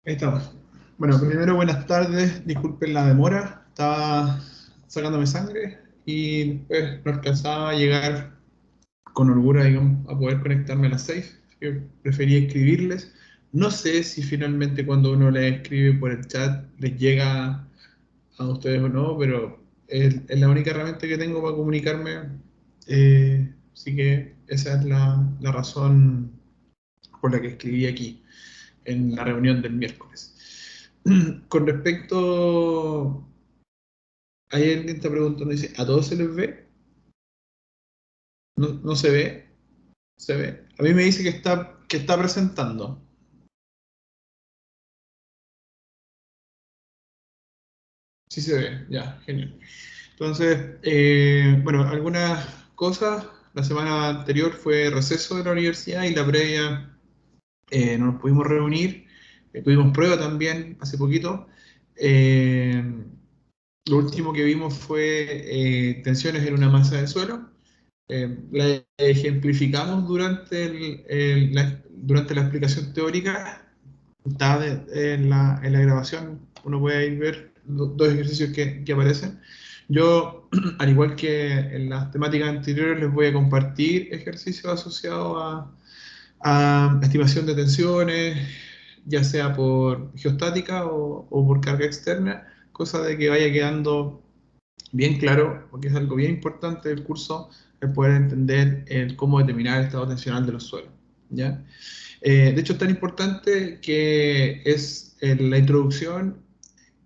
Ahí estamos. Bueno, primero buenas tardes, disculpen la demora, estaba sacándome sangre y después no alcanzaba a llegar con holgura, digamos, a poder conectarme a las 6. Así que preferí escribirles. No sé si finalmente cuando uno les escribe por el chat les llega a ustedes o no, pero es la única herramienta que tengo para comunicarme. Así que esa es la razón por la que escribí aquí en la reunión del miércoles. Con respecto, hay alguien está preguntando, dice, ¿a todos se les ve? No, no se ve, se ve. A mí me dice que está presentando. Sí se ve, ya, genial. Entonces, bueno, algunas cosas. La semana anterior fue receso de la universidad y la previa no nos pudimos reunir. Tuvimos prueba también hace poquito. Eh, lo último que vimos fue tensiones en una masa de suelo. La ejemplificamos durante la explicación teórica. Está en la grabación, uno puede ahí ver dos ejercicios que aparecen. Yo, al igual que en las temáticas anteriores, les voy a compartir ejercicios asociados a estimación de tensiones, ya sea por geostática o por carga externa, cosa de que vaya quedando bien claro, porque es algo bien importante del curso, el poder entender el cómo determinar el estado tensional de los suelos. ¿Ya? De hecho, es tan importante que es la introducción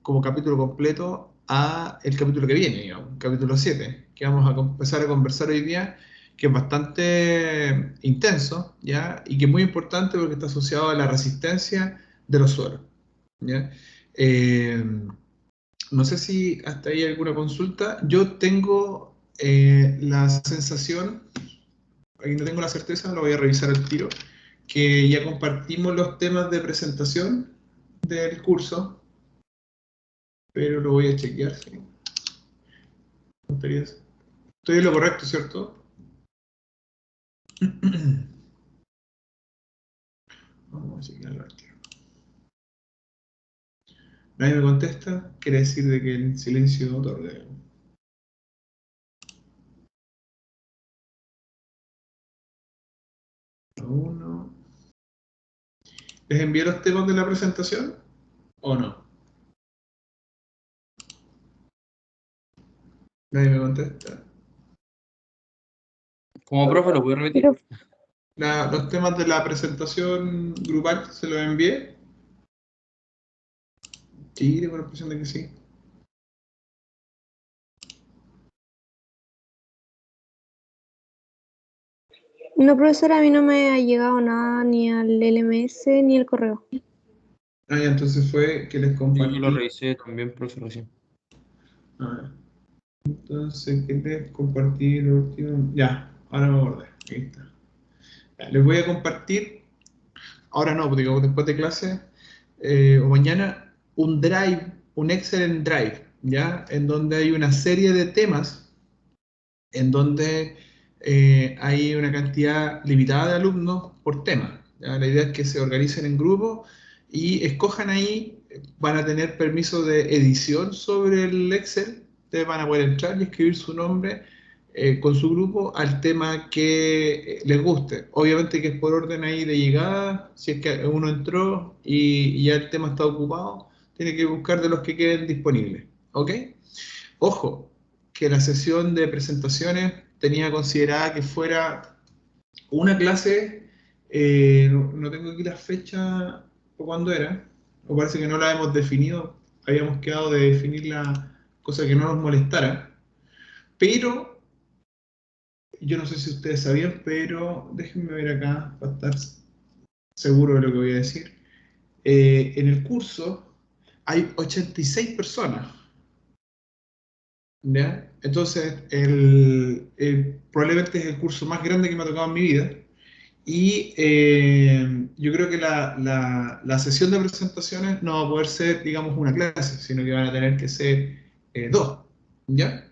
como capítulo completo a el capítulo que viene, digamos, capítulo 7 que vamos a empezar a conversar hoy día, que es bastante intenso, ¿ya? Y que es muy importante porque está asociado a la resistencia de los suelos, ¿ya? Eh, no sé si hasta ahí hay alguna consulta. Yo tengo la sensación, ahí no tengo la certeza, lo voy a revisar al tiro, que ya compartimos los temas de presentación del curso, pero lo voy a chequear, sí. Estoy en lo correcto, ¿cierto? Vamos a chequearlo al tiro. Nadie me contesta, quiere decir de que el silencio otorga. Uno. ¿Les envié los temas de la presentación o no? Nadie me contesta. Como profe, ¿lo puedo repetir? Pero Los temas de la presentación grupal se los envié. Sí, tengo la impresión de que sí. no, profesora, a mí no me ha llegado nada, ni al LMS ni al correo. Ah, ya, entonces fue que les Sí, yo lo compartí. revisé también, profe, recién. A ver, entonces, ¿qué les compartí lo último? Ya, ahora me acordé. Ahí está. Ya, les voy a compartir, ahora no, digamos después de clase o mañana, un Drive, un Excel Drive, ¿ya? En donde hay una serie de temas en donde hay una cantidad limitada de alumnos por tema. ¿Ya? La idea es que se organicen en grupos y escojan ahí, van a tener permiso de edición sobre el Excel, ustedes van a poder entrar y escribir su nombre con su grupo al tema que les guste. Obviamente que es por orden ahí de llegada, si es que uno entró y ya el tema está ocupado, tiene que buscar de los que queden disponibles. ¿Ok? Ojo, que la sesión de presentaciones tenía considerada que fuera una clase, no tengo aquí la fecha o cuándo era, o parece que no la hemos definido, habíamos quedado de definir la cosa que no nos molestara, pero yo no sé si ustedes sabían, pero déjenme ver acá para estar seguro de lo que voy a decir. En el curso hay 86 personas. ¿Ya? Entonces, probablemente es el curso más grande que me ha tocado en mi vida. Y yo creo que la sesión de presentaciones no va a poder ser, digamos, una clase, sino que van a tener que ser dos. ¿Ya?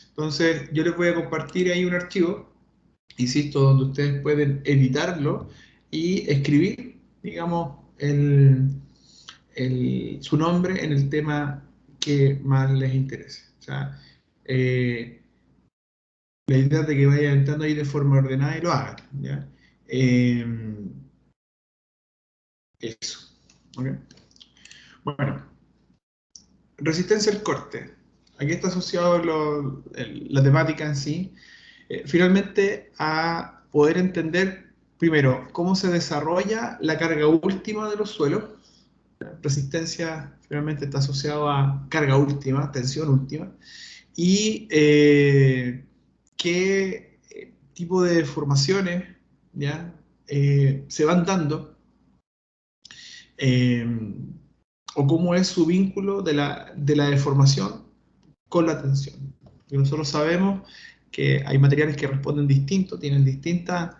Entonces, yo les voy a compartir ahí un archivo, insisto, donde ustedes pueden editarlo y escribir, digamos, su nombre en el tema que más les interese. O sea, la idea es de que vayan entrando ahí de forma ordenada y lo hagan, ¿ya? Eso. ¿Ok? Bueno, resistencia al corte. Aquí está asociado la temática en sí. Finalmente, a poder entender, primero, cómo se desarrolla la carga última de los suelos. Resistencia finalmente está asociado a carga última, tensión última. Y qué tipo de deformaciones, ¿ya? Se van dando, eh, o cómo es su vínculo de la deformación con la tensión. Porque nosotros sabemos que hay materiales que responden distinto, tienen distintas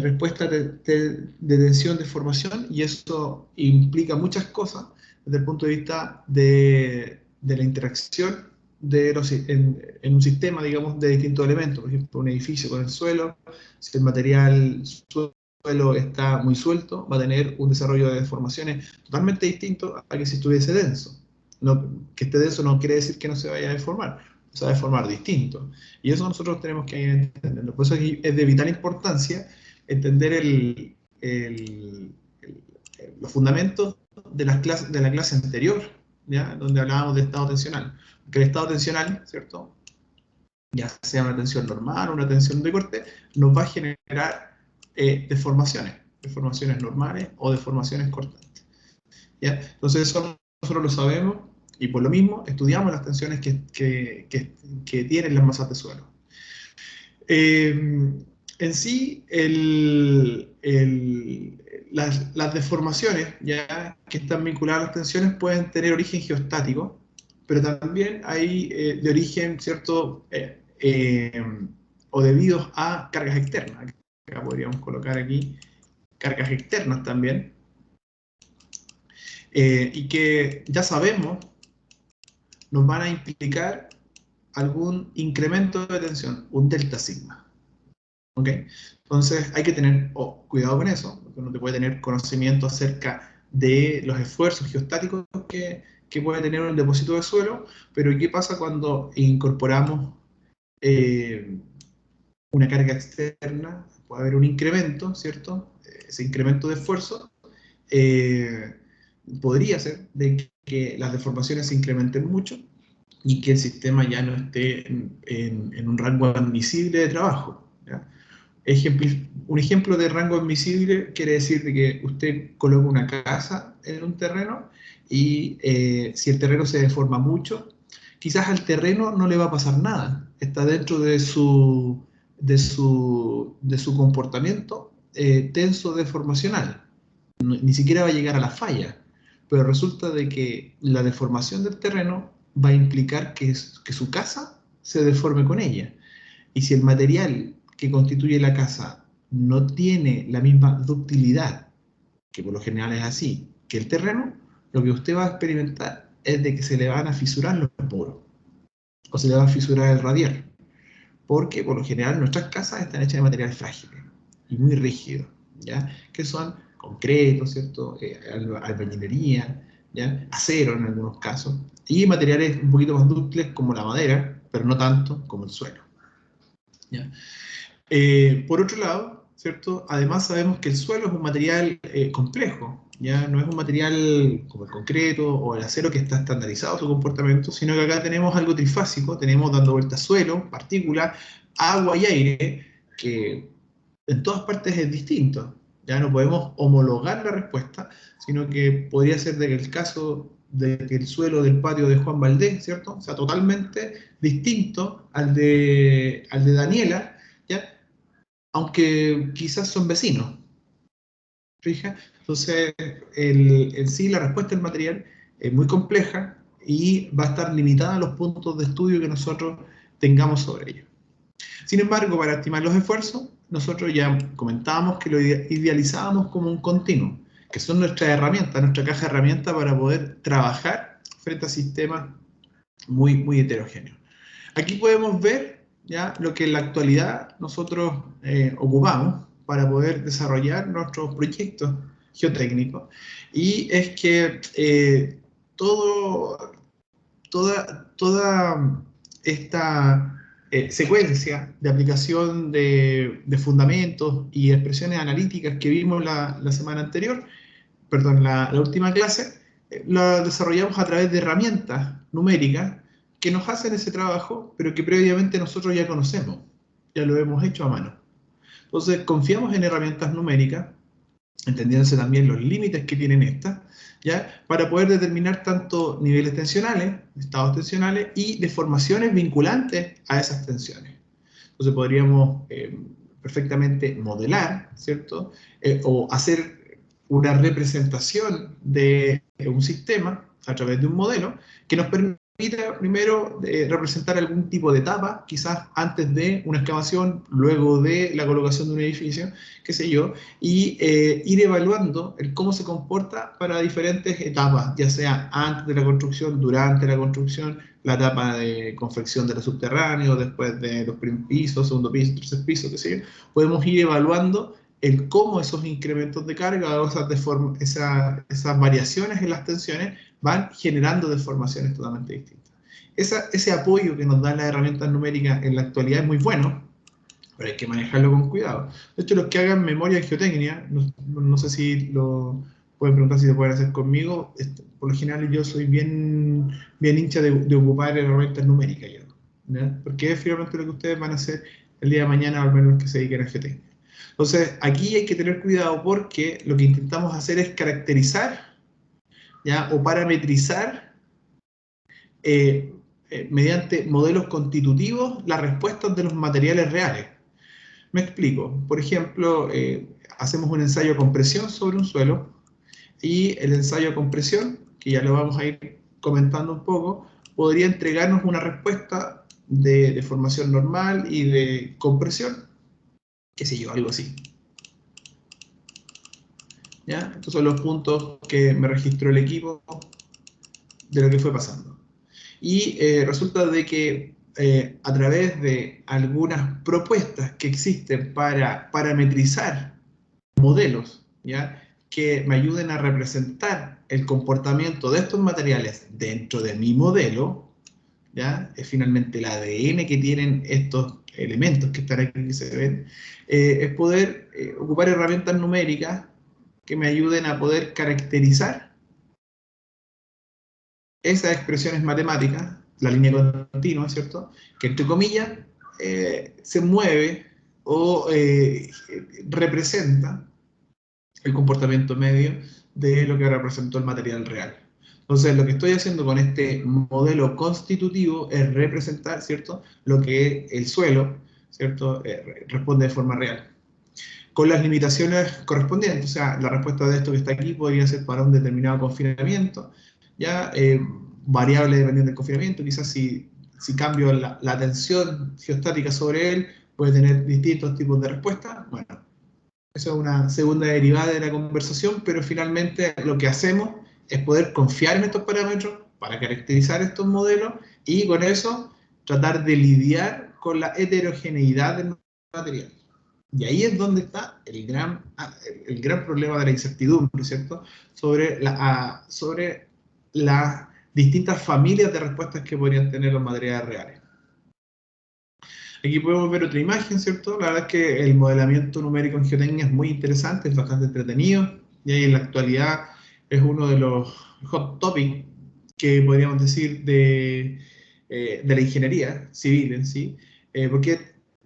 respuestas de tensión, deformación, y eso implica muchas cosas desde el punto de vista de la interacción en un sistema, digamos, de distintos elementos. Por ejemplo, un edificio con el suelo, si el material suelo está muy suelto, va a tener un desarrollo de deformaciones totalmente distinto a que si estuviese denso. No, que esté denso no quiere decir que no se vaya a deformar, se va a deformar distinto. Y eso nosotros tenemos que ir entendiendo. Por eso es de vital importancia entender los fundamentos de la clase anterior, ¿ya? Donde hablábamos de estado tensional. Porque el estado tensional, ¿cierto? Ya sea una tensión normal o una tensión de corte, nos va a generar deformaciones normales o deformaciones cortantes. ¿Ya? Entonces eso nosotros lo sabemos y por lo mismo estudiamos las tensiones que tienen las masas de suelo. En sí, las deformaciones ya que están vinculadas a las tensiones pueden tener origen geostático, pero también hay de origen, ¿cierto? O debidos a cargas externas. Acá podríamos colocar aquí cargas externas también, y que ya sabemos nos van a implicar algún incremento de tensión, un delta sigma. ¿Ok? Entonces hay que tener cuidado con eso, porque uno te puede tener conocimiento acerca de los esfuerzos geostáticos que puede tener un depósito de suelo, pero ¿qué pasa cuando incorporamos una carga externa? Puede haber un incremento, ¿cierto? Ese incremento de esfuerzo podría ser de que las deformaciones se incrementen mucho y que el sistema ya no esté en un rango admisible de trabajo, ¿ya? Un ejemplo de rango admisible quiere decir de que usted coloca una casa en un terreno y si el terreno se deforma mucho, quizás al terreno no le va a pasar nada. Está dentro de su comportamiento tenso deformacional. Ni siquiera va a llegar a la falla. Pero resulta de que la deformación del terreno va a implicar que su casa se deforme con ella. Y si el material que constituye la casa no tiene la misma ductilidad, que por lo general es así, que el terreno, lo que usted va a experimentar es de que se le van a fisurar los poros, o se le va a fisurar el radial, porque por lo general nuestras casas están hechas de materiales frágiles y muy rígidos, ¿ya? Que son concreto, ¿cierto? Albañilería, ¿ya? Acero en algunos casos, y materiales un poquito más dúctiles como la madera, pero no tanto como el suelo, ¿ya? Por otro lado, ¿cierto? Además sabemos que el suelo es un material complejo, ya no es un material como el concreto o el acero que está estandarizado su comportamiento, sino que acá tenemos algo trifásico, tenemos dando vuelta suelo, partículas, agua y aire, que en todas partes es distinto. Ya no podemos homologar la respuesta, sino que podría ser de que el caso de que el suelo del patio de Juan Valdés, ¿cierto? O sea, totalmente distinto al de Daniela, ¿ya? Aunque quizás son vecinos. ¿Fija? Entonces, en sí la respuesta del material es muy compleja y va a estar limitada a los puntos de estudio que nosotros tengamos sobre ello. Sin embargo, para estimar los esfuerzos, nosotros ya comentábamos que lo idealizábamos como un continuo, que son nuestras herramientas, nuestra caja de herramientas para poder trabajar frente a sistemas muy heterogéneos. Aquí podemos ver ya lo que en la actualidad nosotros ocupamos para poder desarrollar nuestros proyectos geotécnico, y es que toda esta secuencia de aplicación de fundamentos y expresiones analíticas que vimos la semana anterior, perdón, la última clase, la desarrollamos a través de herramientas numéricas que nos hacen ese trabajo, pero que previamente nosotros ya conocemos, ya lo hemos hecho a mano. Entonces, confiamos en herramientas numéricas, entendiéndose también los límites que tienen estas, ¿ya? Para poder determinar tanto niveles tensionales, estados tensionales y deformaciones vinculantes a esas tensiones. Entonces podríamos perfectamente modelar, ¿cierto? O hacer una representación de un sistema a través de un modelo que nos permita primero representar algún tipo de etapa, quizás antes de una excavación, luego de la colocación de un edificio, qué sé yo, y ir evaluando el cómo se comporta para diferentes etapas, ya sea antes de la construcción, durante la construcción, la etapa de confección de los subterráneos, después de los primeros pisos, segundo piso, tercer piso, qué sé yo. Podemos ir evaluando el cómo esos incrementos de carga o esas variaciones en las tensiones van generando deformaciones totalmente distintas. Ese apoyo que nos dan las herramientas numéricas en la actualidad es muy bueno, pero hay que manejarlo con cuidado. De hecho, los que hagan memoria geotécnica, no sé si lo pueden preguntar si lo pueden hacer conmigo, por lo general yo soy bien hincha de ocupar herramientas numéricas, ¿ya? Porque es finalmente lo que ustedes van a hacer el día de mañana, al menos los que se dediquen a geotécnica. Entonces, aquí hay que tener cuidado porque lo que intentamos hacer es caracterizar, ¿ya? O parametrizar mediante modelos constitutivos las respuestas de los materiales reales. Me explico. Por ejemplo, hacemos un ensayo de compresión sobre un suelo y el ensayo de compresión, que ya lo vamos a ir comentando un poco, podría entregarnos una respuesta de deformación normal y de compresión, qué sé yo, algo así. ¿Ya? Estos son los puntos que me registró el equipo de lo que fue pasando. Y resulta de que a través de algunas propuestas que existen para parametrizar modelos, ¿ya? Que me ayuden a representar el comportamiento de estos materiales dentro de mi modelo, ¿ya? Es finalmente el ADN que tienen estos elementos que están aquí que se ven, es poder ocupar herramientas numéricas que me ayuden a poder caracterizar esas expresiones matemáticas, la línea continua, ¿cierto? Que entre comillas se mueve o representa el comportamiento medio de lo que representó el material real. Entonces, lo que estoy haciendo con este modelo constitutivo es representar, ¿cierto?, lo que el suelo, ¿cierto?, responde de forma real, con las limitaciones correspondientes. O sea, la respuesta de esto que está aquí podría ser para un determinado confinamiento, ya variable dependiendo del confinamiento. Quizás si cambio la tensión geostática sobre él, puede tener distintos tipos de respuestas. Bueno, eso es una segunda derivada de la conversación, pero finalmente lo que hacemos es poder confiar en estos parámetros para caracterizar estos modelos y con eso tratar de lidiar con la heterogeneidad del material. Y ahí es donde está el gran problema de la incertidumbre, ¿cierto? Sobre las distintas familias de respuestas que podrían tener los materiales reales. Aquí podemos ver otra imagen, ¿cierto? La verdad es que el modelamiento numérico en geotecnia es muy interesante, es bastante entretenido, y ahí en la actualidad es uno de los hot topics que podríamos decir de la ingeniería civil en sí, porque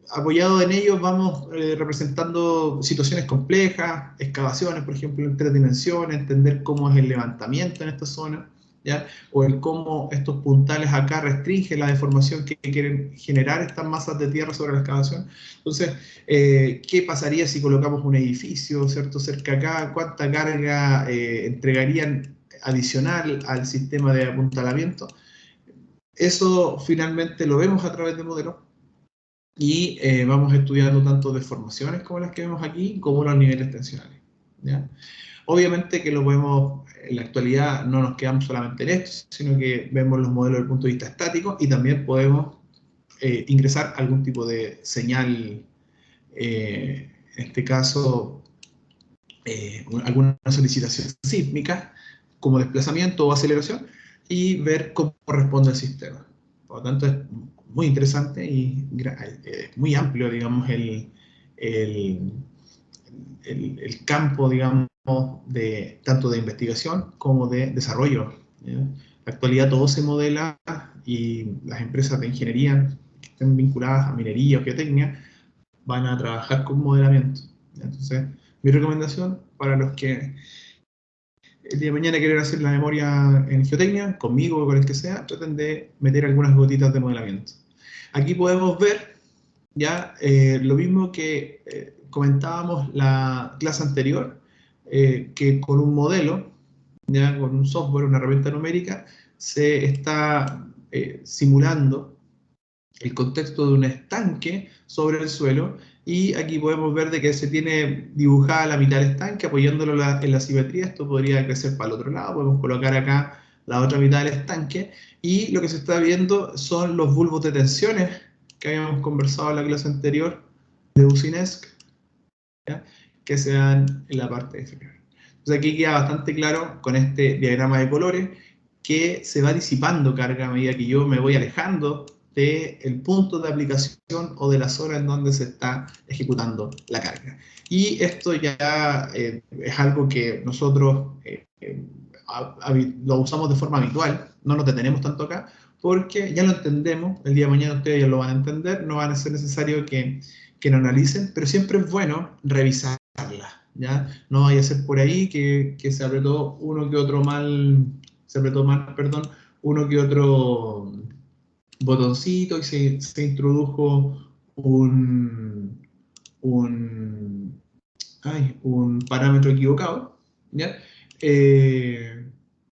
apoyado en ellos vamos representando situaciones complejas, excavaciones, por ejemplo, en 3 dimensiones, entender cómo es el levantamiento en esta zona, ¿ya? O el cómo estos puntales acá restringen la deformación que quieren generar estas masas de tierra sobre la excavación. Entonces, ¿qué pasaría si colocamos un edificio, ¿cierto?, cerca acá? ¿Cuánta carga entregarían adicional al sistema de apuntalamiento? Eso finalmente lo vemos a través de modelos y vamos estudiando tanto deformaciones como las que vemos aquí, como los niveles tensionales, ¿ya? Obviamente que lo podemos, en la actualidad no nos quedamos solamente en esto, sino que vemos los modelos desde el punto de vista estático y también podemos ingresar algún tipo de señal, en este caso alguna solicitación sísmica, como desplazamiento o aceleración, y ver cómo responde el sistema. Por lo tanto, es muy interesante y muy amplio, digamos, el campo, digamos, tanto de investigación como de desarrollo. ¿Ya? En la actualidad todo se modela y las empresas de ingeniería que estén vinculadas a minería o geotecnia van a trabajar con modelamiento. ¿Ya? Entonces, mi recomendación para los que el día de mañana quieren hacer la memoria en geotecnia, conmigo o con el que sea, traten de meter algunas gotitas de modelamiento. Aquí podemos ver ya lo mismo que comentábamos la clase anterior, que con un modelo, ya con un software, una herramienta numérica, se está simulando el contexto de un estanque sobre el suelo, y aquí podemos ver de que se tiene dibujada la mitad del estanque apoyándolo en la simetría. Esto podría crecer para el otro lado, podemos colocar acá la otra mitad del estanque, y lo que se está viendo son los bulbos de tensiones que habíamos conversado en la clase anterior de Usinesc, ¿ya? Que se dan en la parte inferior. Entonces aquí queda bastante claro con este diagrama de colores que se va disipando carga a medida que yo me voy alejando del punto de aplicación o de la zona en donde se está ejecutando la carga. Y esto ya es algo que nosotros lo usamos de forma habitual, no nos detenemos tanto acá, porque ya lo entendemos, el día de mañana ustedes ya lo van a entender, no van a ser necesario que lo analicen, pero siempre es bueno revisarla, ¿ya? No vaya a ser por ahí que se apretó uno que otro perdón, uno que otro botoncito y se introdujo un parámetro equivocado, ¿ya?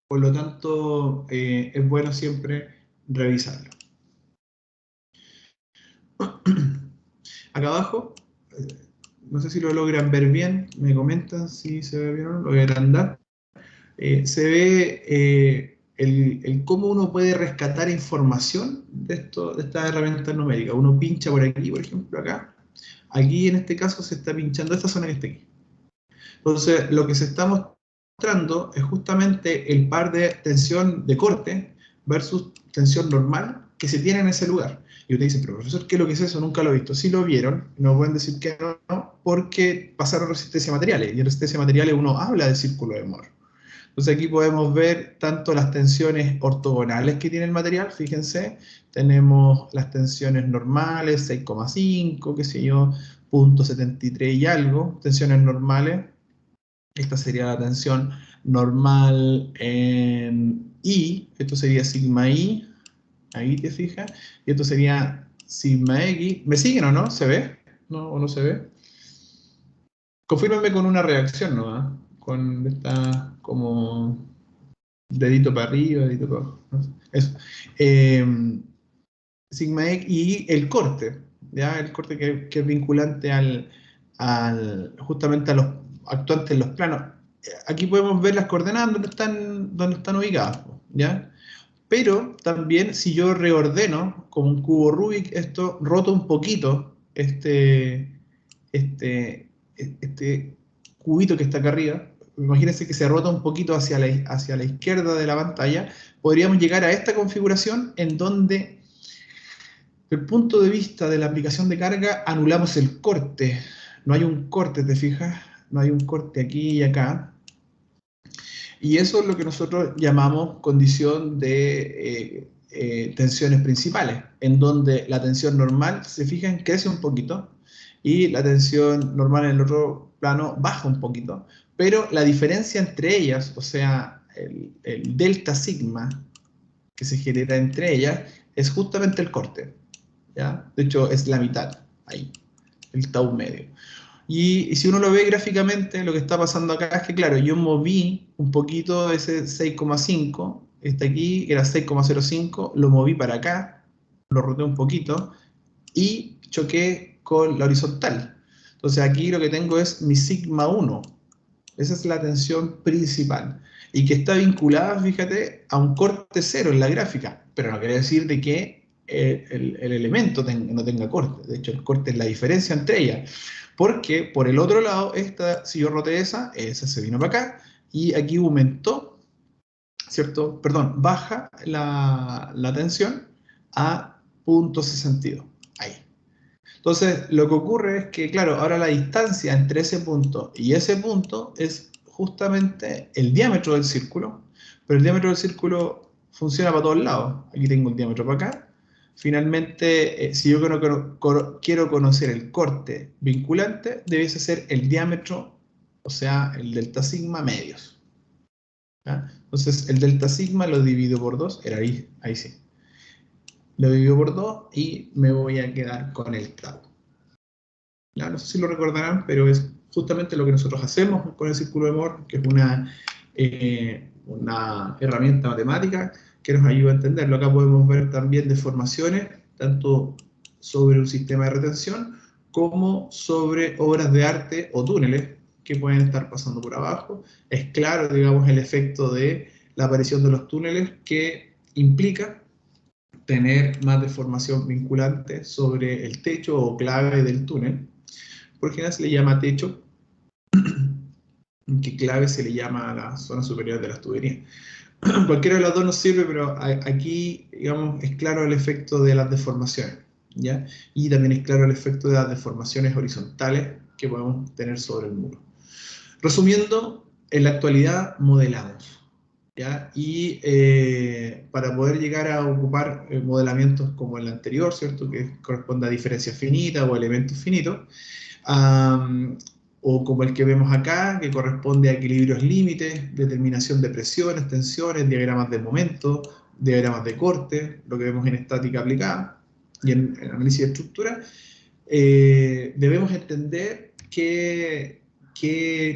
Por lo tanto, es bueno siempre revisarlo. Acá abajo, no sé si lo logran ver bien, me comentan si se ve bien o no, lo voy a agrandar. Se ve el cómo uno puede rescatar información de estas herramientas numéricas. Uno pincha por aquí, por ejemplo, acá. Aquí en este caso se está pinchando esta zona que está aquí. Entonces, lo que se está mostrando es justamente el par de tensión de corte versus tensión normal que se tiene en ese lugar. Y usted dice, pero profesor, ¿qué es lo que es eso? Nunca lo he visto. Sí lo vieron, no pueden decir que no, porque pasaron resistencia a materiales. Y en resistencia a materiales uno habla de círculo de Moore. Entonces aquí podemos ver tanto las tensiones ortogonales que tiene el material, fíjense, tenemos las tensiones normales, 6,5, qué sé yo, 0,73 y algo, tensiones normales. Esta sería la tensión normal en I, esto sería sigma I, ahí te fijas, y esto sería sigma X. ¿Me siguen o no? ¿Se ve? ¿No, o no se ve? Confírmenme con una reacción, ¿no? Con esta como dedito para arriba, dedito para abajo. ¿No? Eso. Sigma X y el corte, ¿ya? El corte que es vinculante justamente a los actuantes en los planos. Aquí podemos ver las coordenadas donde están ubicadas, ¿ya? Pero también si yo reordeno como un cubo Rubik, esto rota un poquito este cubito que está acá arriba. Imagínense que se rota un poquito hacia la izquierda de la pantalla. Podríamos llegar a esta configuración en donde, desde el punto de vista de la aplicación de carga, anulamos el corte. No hay un corte, ¿te fijas? No hay un corte aquí y acá. Y eso es lo que nosotros llamamos condición de tensiones principales, en donde la tensión normal, se fijan, crece un poquito y la tensión normal en el otro plano baja un poquito, pero la diferencia entre ellas, o sea, el delta sigma que se genera entre ellas, es justamente el corte, ¿ya? De hecho, es la mitad, ahí, el tau medio. Y si uno lo ve gráficamente, lo que está pasando acá es que, claro, yo moví un poquito ese 6,5, este aquí, que era 6,05, lo moví para acá, lo roté un poquito, y choqué con la horizontal. Entonces aquí lo que tengo es mi sigma 1. Esa es la tensión principal. Y que está vinculada, fíjate, a un corte cero en la gráfica. Pero no quiere decir de que el elemento no tenga corte. De hecho, el corte es la diferencia entre ellas. Porque por el otro lado, si yo roté esa se vino para acá, y aquí aumentó, ¿cierto? Perdón, baja la tensión a 0.62, ahí. Entonces, lo que ocurre es que, claro, ahora la distancia entre ese punto y ese punto es justamente el diámetro del círculo, pero el diámetro del círculo funciona para todos lados. Aquí tengo un diámetro para acá. Finalmente, si yo quiero conocer el corte vinculante, debiese ser el diámetro, o sea, el delta sigma medios. ¿Ya? Entonces, el delta sigma lo divido por 2, era ahí sí. Lo divido por 2 y me voy a quedar con el tau. ¿Ya? No sé si lo recordarán, pero es justamente lo que nosotros hacemos con el círculo de Moore, que es una herramienta matemática que nos ayuda a entenderlo. Acá podemos ver también deformaciones, tanto sobre un sistema de retención, como sobre obras de arte o túneles que pueden estar pasando por abajo. Es claro, digamos, el efecto de la aparición de los túneles que implica tener más deformación vinculante sobre el techo o clave del túnel. Por general se le llama techo, que clave se le llama a la zona superior de las tuberías. Cualquiera de las dos nos sirve, pero aquí, digamos, es claro el efecto de las deformaciones, ¿ya? Y también es claro el efecto de las deformaciones horizontales que podemos tener sobre el muro. Resumiendo, en la actualidad modelamos, ¿ya? Y para poder llegar a ocupar modelamientos como el anterior, ¿cierto? Que corresponde a diferencia finita o elementos finitos, o como el que vemos acá, que corresponde a equilibrios límites, determinación de presiones, tensiones, diagramas de momento, diagramas de corte, lo que vemos en estática aplicada y en análisis de estructura, debemos entender qué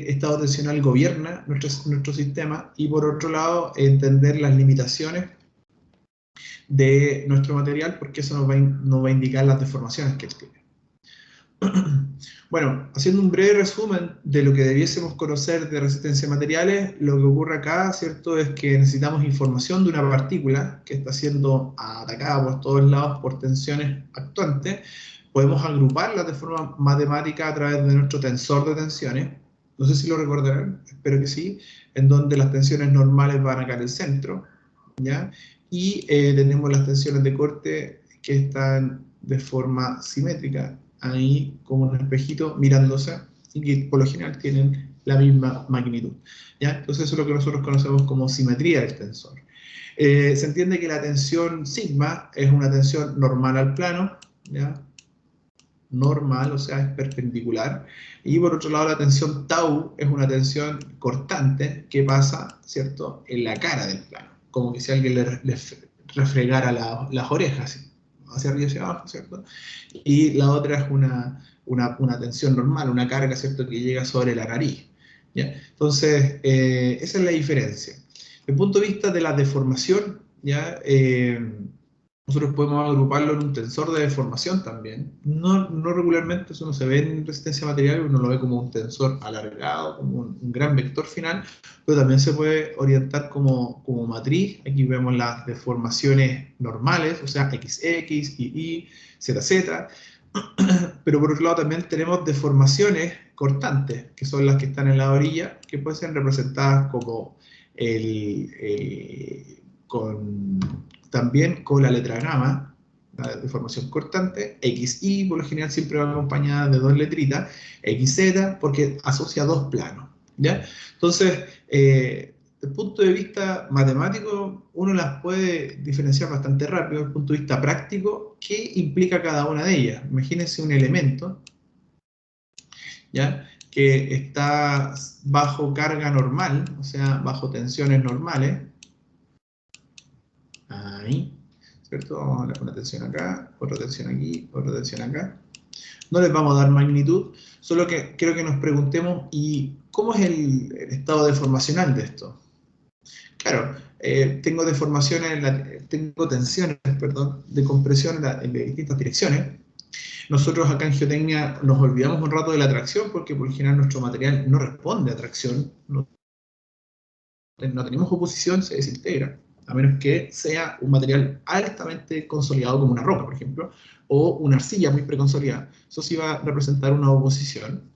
estado tensional gobierna nuestro sistema, y por otro lado entender las limitaciones de nuestro material, porque eso nos va a indicar las deformaciones que él tiene. Bueno, haciendo un breve resumen de lo que debiésemos conocer de resistencia a materiales, lo que ocurre acá, ¿cierto?, es que necesitamos información de una partícula que está siendo atacada por todos lados por tensiones actuantes. Podemos agruparlas de forma matemática a través de nuestro tensor de tensiones. No sé si lo recordarán, espero que sí, en donde las tensiones normales van acá en el centro, ¿ya? Y tenemos las tensiones de corte que están de forma simétrica, ahí como un espejito mirándose, y que por lo general tienen la misma magnitud, ¿ya? Entonces eso es lo que nosotros conocemos como simetría del tensor. Se entiende que la tensión sigma es una tensión normal al plano, ¿ya? Normal, o sea, es perpendicular, y por otro lado la tensión tau es una tensión cortante que pasa, ¿cierto?, en la cara del plano, como que si alguien le refregara las orejas, hacia arriba y hacia abajo, ¿cierto? Y la otra es una tensión normal, una carga, ¿cierto?, que llega sobre la nariz, ¿ya? Entonces, esa es la diferencia. Desde el punto de vista de la deformación, ¿ya? Nosotros podemos agruparlo en un tensor de deformación también. No regularmente eso no se ve en resistencia a material, uno lo ve como un tensor alargado, como un gran vector final, pero también se puede orientar como matriz. Aquí vemos las deformaciones normales, o sea, XX, YY, ZZ, pero por otro lado también tenemos deformaciones cortantes, que son las que están en la orilla, que pueden ser representadas como también con la letra gamma, la deformación cortante. XY por lo general siempre va acompañada de dos letritas, XZ porque asocia dos planos, ¿ya? Entonces, desde el punto de vista matemático, uno las puede diferenciar bastante rápido. Desde el punto de vista práctico, ¿qué implica cada una de ellas? Imagínense un elemento, ¿ya?, que está bajo carga normal, o sea, bajo tensiones normales. Ahí, ¿cierto? Vamos a dar una tensión acá, otra tensión aquí, otra tensión acá. No les vamos a dar magnitud, solo que quiero que nos preguntemos, ¿y cómo es el estado deformacional de esto? Claro, tengo tensiones, perdón, de compresión en distintas direcciones. Nosotros acá en geotecnia nos olvidamos un rato de la atracción, porque por lo general nuestro material no responde a atracción, no tenemos oposición, se desintegra. a menos que sea un material altamente consolidado como una roca, por ejemplo, o una arcilla muy preconsolidada. Eso sí va a representar una oposición.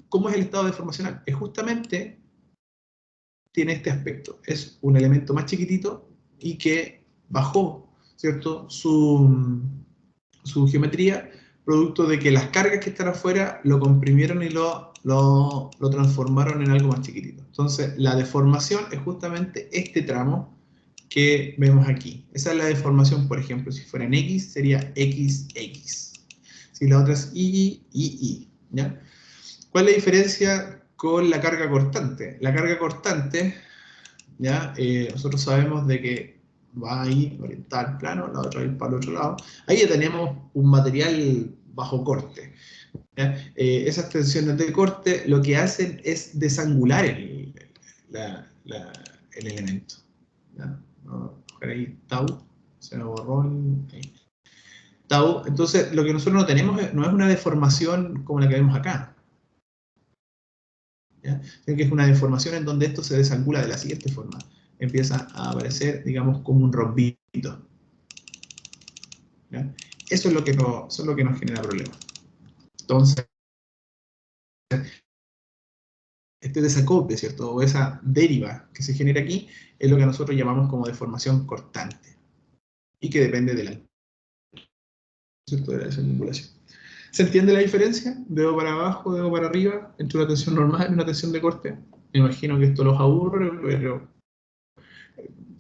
¿Cómo es el estado deformacional? Es justamente, tiene este aspecto, es un elemento más chiquitito y que bajó, ¿cierto?, su geometría, producto de que las cargas que están afuera lo comprimieron y lo transformaron en algo más chiquitito. Entonces, la deformación es justamente este tramo que vemos aquí. Esa es la deformación, por ejemplo, si fuera en X, sería XX. Si la otra es Y, ¿ya? ¿Cuál es la diferencia con la carga cortante? La carga cortante, ¿ya? Nosotros sabemos de que va ahí orientada al plano, la otra va a ir para el otro lado. Ahí ya tenemos un material bajo corte, ¿ya? Esas tensiones de corte lo que hacen es desangular el elemento, ¿ya? Vamos a buscar ahí tau, se me borró ahí. Tau, entonces lo que nosotros no tenemos no es una deformación como la que vemos acá, ¿ya? Sino que es una deformación en donde esto se desangula de la siguiente forma. Empieza a aparecer, digamos, como un rombito, ¿ya? Eso es lo que nos genera problemas. Entonces, este desacople, ¿cierto? O esa deriva que se genera aquí es lo que nosotros llamamos como deformación cortante y que depende de la, ¿cierto?, de la desangulación. ¿Se entiende la diferencia? Dedo para abajo, dedo para arriba, entre una tensión normal y una tensión de corte. Me imagino que esto los aburre, pero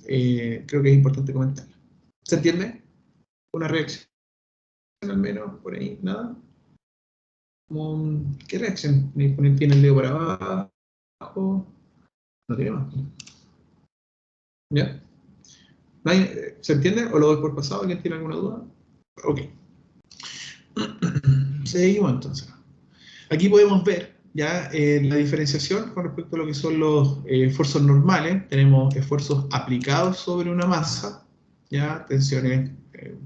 creo que es importante comentarlo. ¿Se entiende? Una reacción al menos, por ahí, nada. ¿Qué reacción? ¿Tiene el dedo para abajo? No tiene más. ¿Ya? ¿Se entiende? ¿O lo doy por pasado? ¿Alguien tiene alguna duda? Ok. Seguimos entonces. Aquí podemos ver ya la diferenciación con respecto a lo que son los esfuerzos normales. Tenemos esfuerzos aplicados sobre una masa, ya tensiones,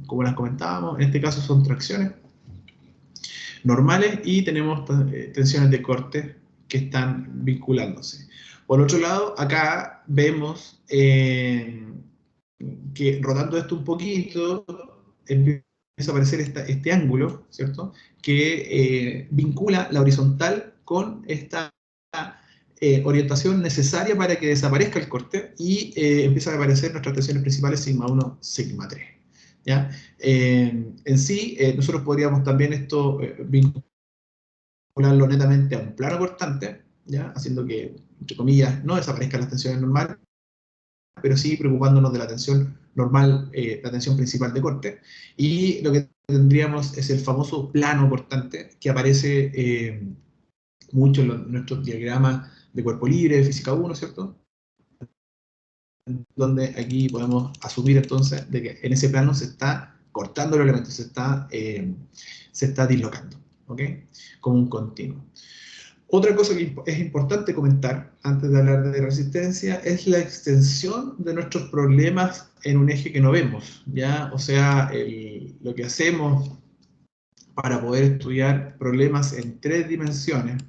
como las comentábamos, en este caso son tracciones normales, y tenemos tensiones de corte que están vinculándose. Por otro lado, acá vemos que rotando esto un poquito, empieza a aparecer este ángulo, ¿cierto?, que vincula la horizontal con esta orientación necesaria para que desaparezca el corte, y empiezan a aparecer nuestras tensiones principales sigma 1, sigma 3. ¿Ya? En sí, nosotros podríamos también esto vincularlo netamente a un plano cortante, ¿ya?, haciendo que, entre comillas, no desaparezcan las tensiones normales, pero sí preocupándonos de la tensión normal, la tensión principal de corte. Y lo que tendríamos es el famoso plano cortante que aparece mucho en nuestros diagramas de cuerpo libre, de física 1, ¿cierto?, donde aquí podemos asumir entonces de que en ese plano se está cortando el elemento, se está dislocando, ¿ok?, como un continuo. Otra cosa que es importante comentar antes de hablar de resistencia es la extensión de nuestros problemas en un eje que no vemos, ¿ya? O sea, lo que hacemos para poder estudiar problemas en 3 dimensiones,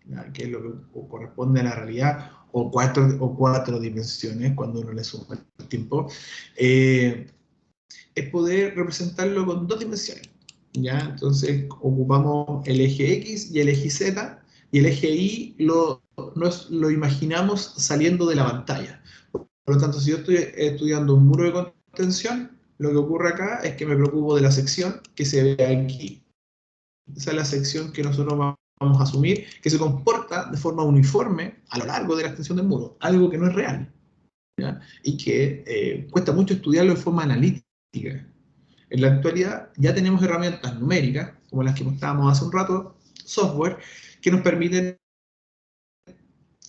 ¿ya?, que es lo que corresponde a la realidad, o cuatro dimensiones cuando uno le suma el tiempo, es poder representarlo con 2 dimensiones, ¿ya? Entonces ocupamos el eje X y el eje Z, y el eje Y lo imaginamos saliendo de la pantalla. Por lo tanto, si yo estoy estudiando un muro de contención, lo que ocurre acá es que me preocupo de la sección que se ve aquí. Esa es la sección que nosotros vamos a asumir, que se comporta de forma uniforme a lo largo de la extensión del muro, algo que no es real, ¿ya?, y que cuesta mucho estudiarlo de forma analítica. En la actualidad ya tenemos herramientas numéricas, como las que mostrábamos hace un rato, software, que nos permiten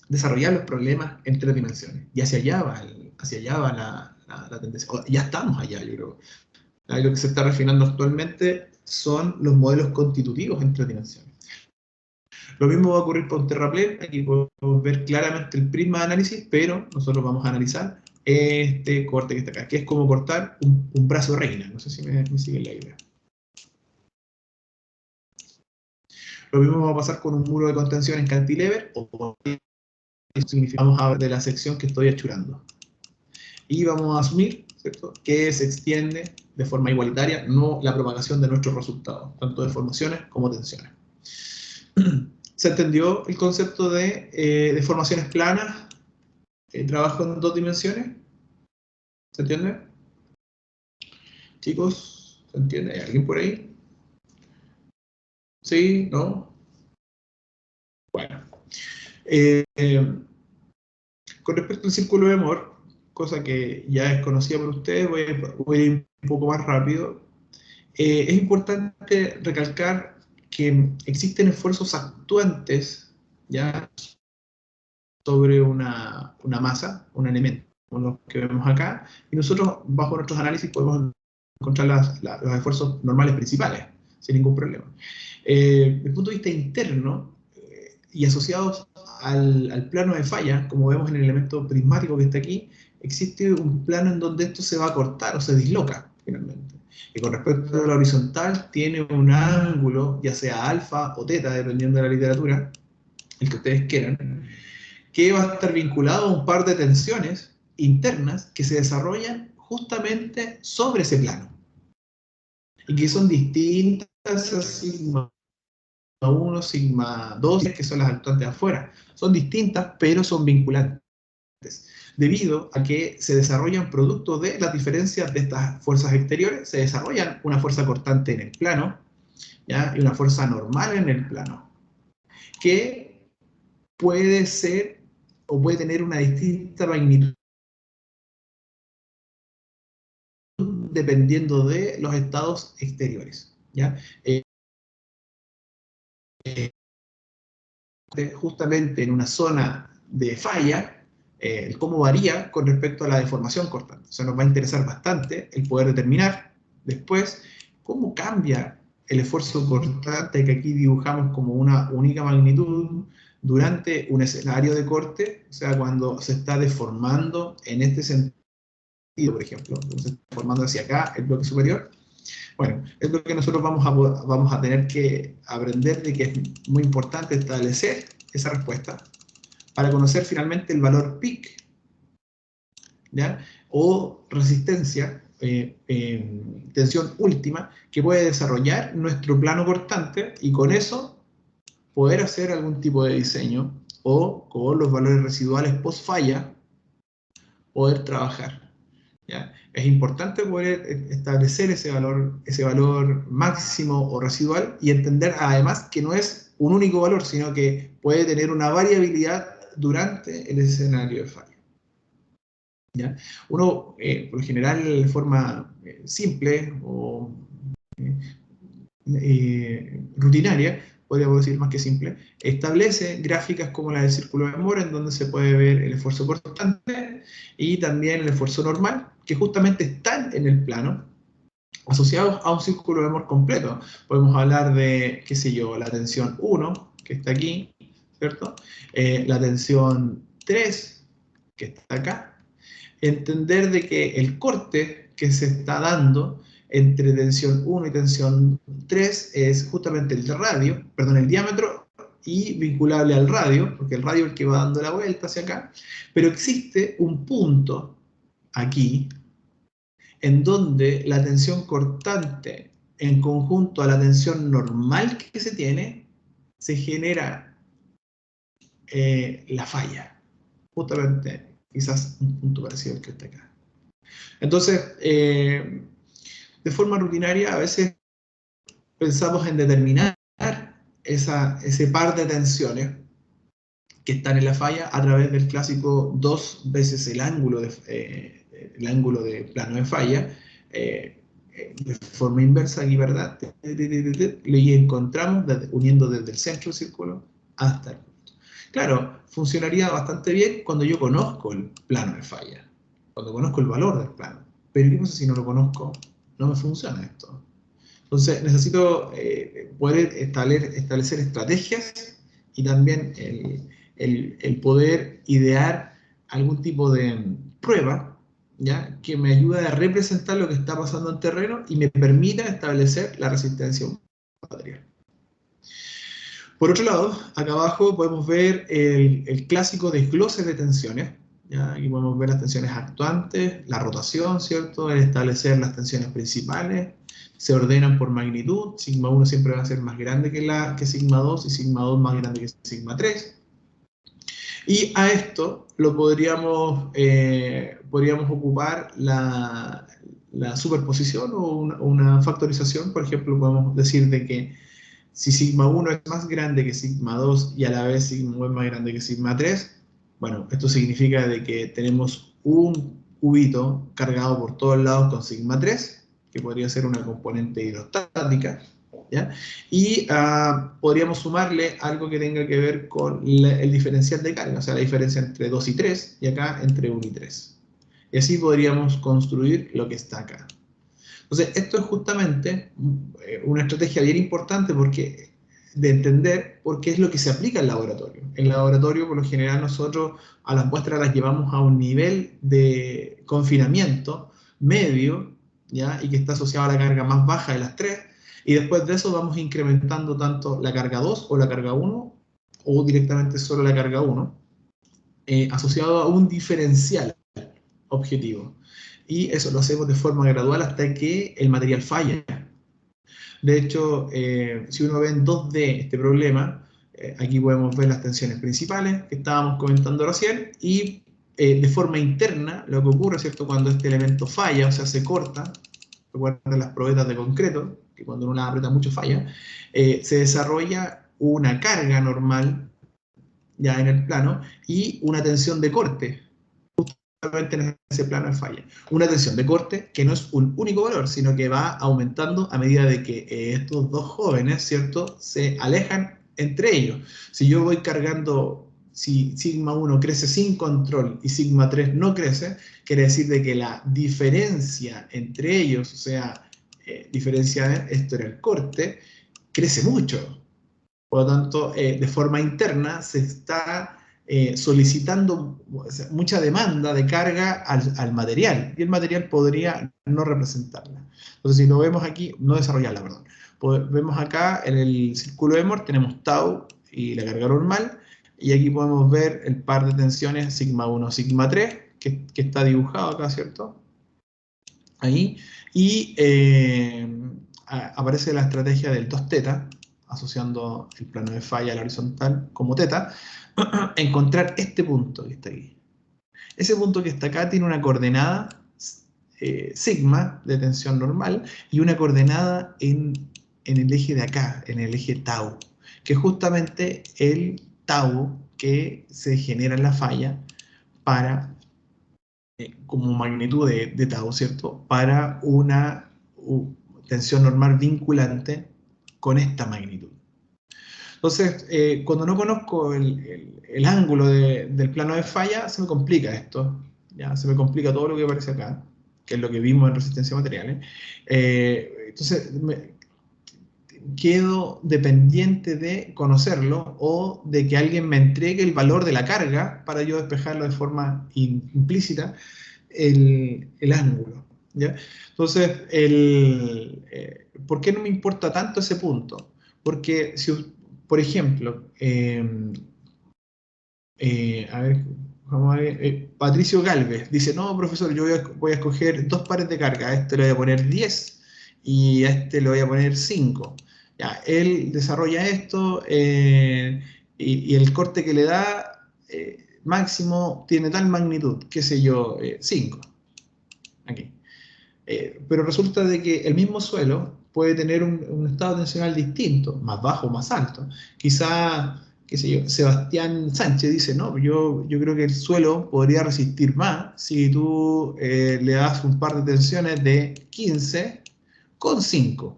desarrollar los problemas en 3 dimensiones. Y hacia allá va la tendencia. Ya estamos allá, yo creo. Ahí lo que se está refinando actualmente son los modelos constitutivos en 3 dimensiones. Lo mismo va a ocurrir con Terraplén. Aquí podemos ver claramente el prisma de análisis, pero nosotros vamos a analizar este corte que está acá, que es como cortar un brazo de reina. No sé si me siguen la idea. Lo mismo va a pasar con un muro de contención en cantilever o significamos ahora de la sección que estoy achurando. Y vamos a asumir, ¿cierto?, que se extiende de forma igualitaria, no la propagación de nuestros resultados, tanto deformaciones como tensiones. ¿Se entendió el concepto de deformaciones planas? ¿Trabajo en 2 dimensiones? ¿Se entiende? Chicos, ¿se entiende? ¿Hay alguien por ahí? ¿Sí? ¿No? Bueno. Con respecto al círculo de Moore, cosa que ya es conocida por ustedes, voy a ir un poco más rápido. Es importante recalcar que existen esfuerzos actuantes, ¿ya?, sobre una masa, un elemento, como los que vemos acá, y nosotros, bajo nuestros análisis, podemos encontrar los esfuerzos normales principales, sin ningún problema. Desde el punto de vista interno, y asociados al plano de falla, como vemos en el elemento prismático que está aquí, existe un plano en donde esto se va a cortar o se disloca, finalmente. Y con respecto a la horizontal, tiene un ángulo, ya sea alfa o teta, dependiendo de la literatura, el que ustedes quieran, que va a estar vinculado a un par de tensiones internas que se desarrollan justamente sobre ese plano. Y que son distintas a sigma 1, sigma 2, que son las actuantes afuera. Son distintas, pero son vinculantes, debido a que se desarrollan producto de las diferencias de estas fuerzas exteriores, se desarrollan una fuerza cortante en el plano, ¿ya?, y una fuerza normal en el plano, que puede ser o puede tener una distinta magnitud dependiendo de los estados exteriores, ¿ya? Justamente en una zona de falla, cómo varía con respecto a la deformación cortante. Eso nos va a interesar bastante el poder determinar después cómo cambia el esfuerzo cortante que aquí dibujamos como una única magnitud durante un escenario de corte, o sea, cuando se está deformando en este sentido, por ejemplo, se está deformando hacia acá el bloque superior. Bueno, es lo que nosotros vamos a tener que aprender, de que es muy importante establecer esa respuesta para conocer finalmente el valor peak, ¿ya?, o resistencia, tensión última, que puede desarrollar nuestro plano cortante, y con eso poder hacer algún tipo de diseño, o con los valores residuales post falla poder trabajar, ¿ya? Es importante poder establecer ese valor máximo o residual, y entender además que no es un único valor, sino que puede tener una variabilidad durante el escenario de falla, ¿ya? Uno, por lo general, de forma simple o rutinaria, podríamos decir más que simple, establece gráficas como la del círculo de Moore, en donde se puede ver el esfuerzo cortante y también el esfuerzo normal, que justamente están en el plano, asociados a un círculo de Moore completo. Podemos hablar de, qué sé yo, la tensión 1, que está aquí, ¿cierto? La tensión 3, que está acá. Entender de que el corte que se está dando entre tensión 1 y tensión 3 es justamente el diámetro, y vinculable al radio, porque el radio es el que va dando la vuelta hacia acá, pero existe un punto aquí en donde la tensión cortante en conjunto a la tensión normal que se tiene, se genera la falla, justamente quizás un punto parecido al que está acá. Entonces, de forma rutinaria, a veces pensamos en determinar ese par de tensiones que están en la falla a través del clásico 2 veces el ángulo de plano de falla, de forma inversa aquí, ¿verdad? Y encontramos uniendo desde el centro del círculo hasta el punto. Claro, funcionaría bastante bien cuando yo conozco el plano de falla, cuando conozco el valor del plano. Pero ¿qué pasa si no lo conozco? No me funciona esto. Entonces necesito poder establecer estrategias, y también el poder idear algún tipo de prueba, ¿ya?, que me ayude a representar lo que está pasando en terreno y me permita establecer la resistencia a un material. Por otro lado, acá abajo podemos ver el clásico desglose de tensiones. ¿Ya? Aquí podemos ver las tensiones actuantes, la rotación, ¿cierto? El establecer las tensiones principales. Se ordenan por magnitud. Sigma 1 siempre va a ser más grande que sigma 2 y sigma 2 más grande que sigma 3. Y a esto lo podríamos ocupar la superposición o una factorización. Por ejemplo, podemos decir de que si sigma 1 es más grande que sigma 2 y a la vez sigma 1 es más grande que sigma 3, bueno, esto significa de que tenemos un cubito cargado por todos lados con sigma 3, que podría ser una componente hidrostática, ¿ya? Y podríamos sumarle algo que tenga que ver con el diferencial de carga, o sea, la diferencia entre 2 y 3, y acá entre 1 y 3. Y así podríamos construir lo que está acá. Entonces, esto es justamente una estrategia bien importante de entender por qué es lo que se aplica en el laboratorio. En el laboratorio, por lo general, nosotros a las muestras las llevamos a un nivel de confinamiento medio, ¿ya? Y que está asociado a la carga más baja de las tres, y después de eso vamos incrementando tanto la carga 2 o la carga 1, o directamente solo la carga 1, asociado a un diferencial objetivo. Y eso lo hacemos de forma gradual hasta que el material falla. De hecho, si uno ve en 2D este problema, aquí podemos ver las tensiones principales que estábamos comentando recién, y de forma interna, lo que ocurre, ¿cierto?, cuando este elemento falla, o sea, se corta, recuerden las probetas de concreto, que cuando uno las aprieta mucho falla, se desarrolla una carga normal ya en el plano y una tensión de corte. En ese plano de falla. Una tensión de corte que no es un único valor, sino que va aumentando a medida de que estos dos jóvenes, ¿cierto?, se alejan entre ellos. Si yo voy cargando, si sigma 1 crece sin control y sigma 3 no crece, quiere decir de que la diferencia entre ellos, o sea, diferencia esto en el corte, crece mucho. Por lo tanto, de forma interna se está solicitando mucha demanda de carga al material, y el material podría no representarla. Entonces, si lo vemos aquí, no desarrollarla, perdón. Vemos acá en el círculo de Moore, tenemos tau y la carga normal, y aquí podemos ver el par de tensiones sigma 1, sigma 3, que está dibujado acá, ¿cierto? Ahí, y aparece la estrategia del 2θ, asociando el plano de falla a la horizontal como θ, encontrar este punto que está aquí. Ese punto que está acá tiene una coordenada sigma de tensión normal y una coordenada en el eje de acá, en el eje tau, que es justamente el tau que se genera en la falla para, como magnitud de tau, ¿cierto?, para una tensión normal vinculante con esta magnitud. Entonces, cuando no conozco el ángulo del plano de falla, se me complica esto, ¿ya? Se me complica todo lo que aparece acá, que es lo que vimos en resistencia a materiales. Entonces, quedo dependiente de conocerlo o de que alguien me entregue el valor de la carga para yo despejarlo de forma implícita el ángulo, ¿ya? Entonces, ¿por qué no me importa tanto ese punto? Porque, por ejemplo, a ver, vamos a ver, Patricio Galvez dice, no, profesor, yo voy a escoger dos pares de carga, a este le voy a poner 10 y a este le voy a poner 5. Ya, él desarrolla esto y el corte que le da máximo tiene tal magnitud, qué sé yo, 5. Aquí. Pero resulta de que el mismo suelo puede tener un estado tensional distinto, más bajo o más alto. Quizá, qué sé yo, Sebastián Sánchez dice, no, yo creo que el suelo podría resistir más si tú le das un par de tensiones de 15,5.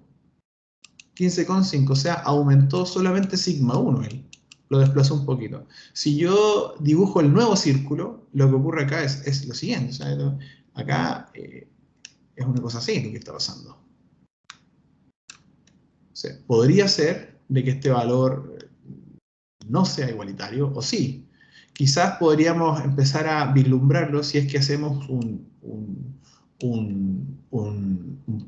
15,5, o sea, aumentó solamente sigma 1 ahí. Lo desplazó un poquito. Si yo dibujo el nuevo círculo, lo que ocurre acá es lo siguiente. O sea, acá es una cosa así lo que está pasando. O sea, podría ser de que este valor no sea igualitario, o sí. Quizás podríamos empezar a vislumbrarlo si es que hacemos un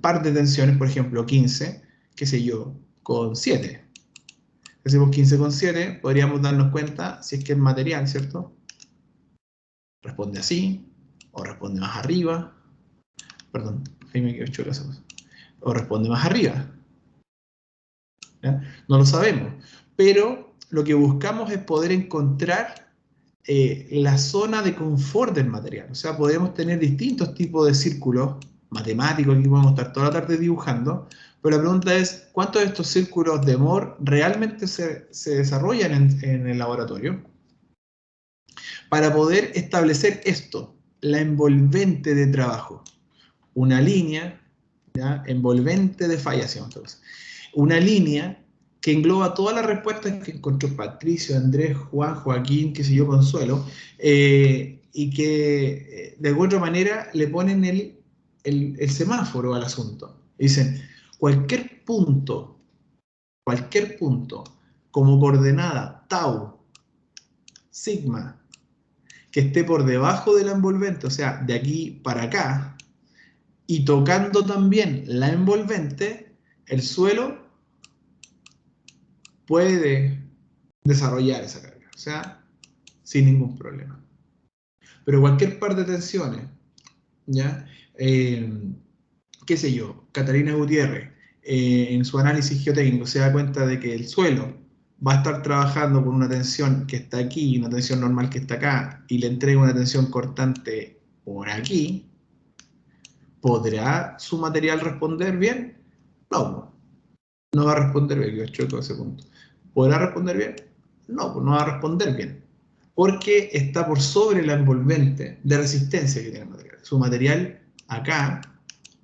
par de tensiones, por ejemplo, 15, qué sé yo, con 7. Decimos 15,7, podríamos darnos cuenta si es que el material, ¿cierto? Responde así, o responde más arriba. Perdón, ahí me quedo chueca esa cosa. O responde más arriba. ¿Ya? No lo sabemos, pero lo que buscamos es poder encontrar la zona de confort del material. O sea, podemos tener distintos tipos de círculos matemáticos, aquí podemos estar toda la tarde dibujando, pero la pregunta es, ¿cuántos de estos círculos de Moore realmente se desarrollan en el laboratorio? Para poder establecer esto, la envolvente de trabajo, una línea, ¿ya? Envolvente de falla, una línea que engloba todas las respuestas que encontró Patricio, Andrés, Juan, Joaquín, qué sé yo, Consuelo, y que de alguna manera le ponen el semáforo al asunto. Dicen, cualquier punto, como coordenada tau, sigma, que esté por debajo de la envolvente, o sea, de aquí para acá, y tocando también la envolvente, el suelo puede desarrollar esa carga, o sea, sin ningún problema. Pero cualquier par de tensiones, ¿ya? Qué sé yo, Catalina Gutiérrez, en su análisis geotécnico se da cuenta de que el suelo va a estar trabajando con una tensión que está aquí, una tensión normal que está acá, y le entrega una tensión cortante por aquí, ¿podrá su material responder bien? No, no va a responder bien, yo choco ese punto. ¿Podrá responder bien? No, pues no va a responder bien, porque está por sobre la envolvente de resistencia que tiene el material. Su material acá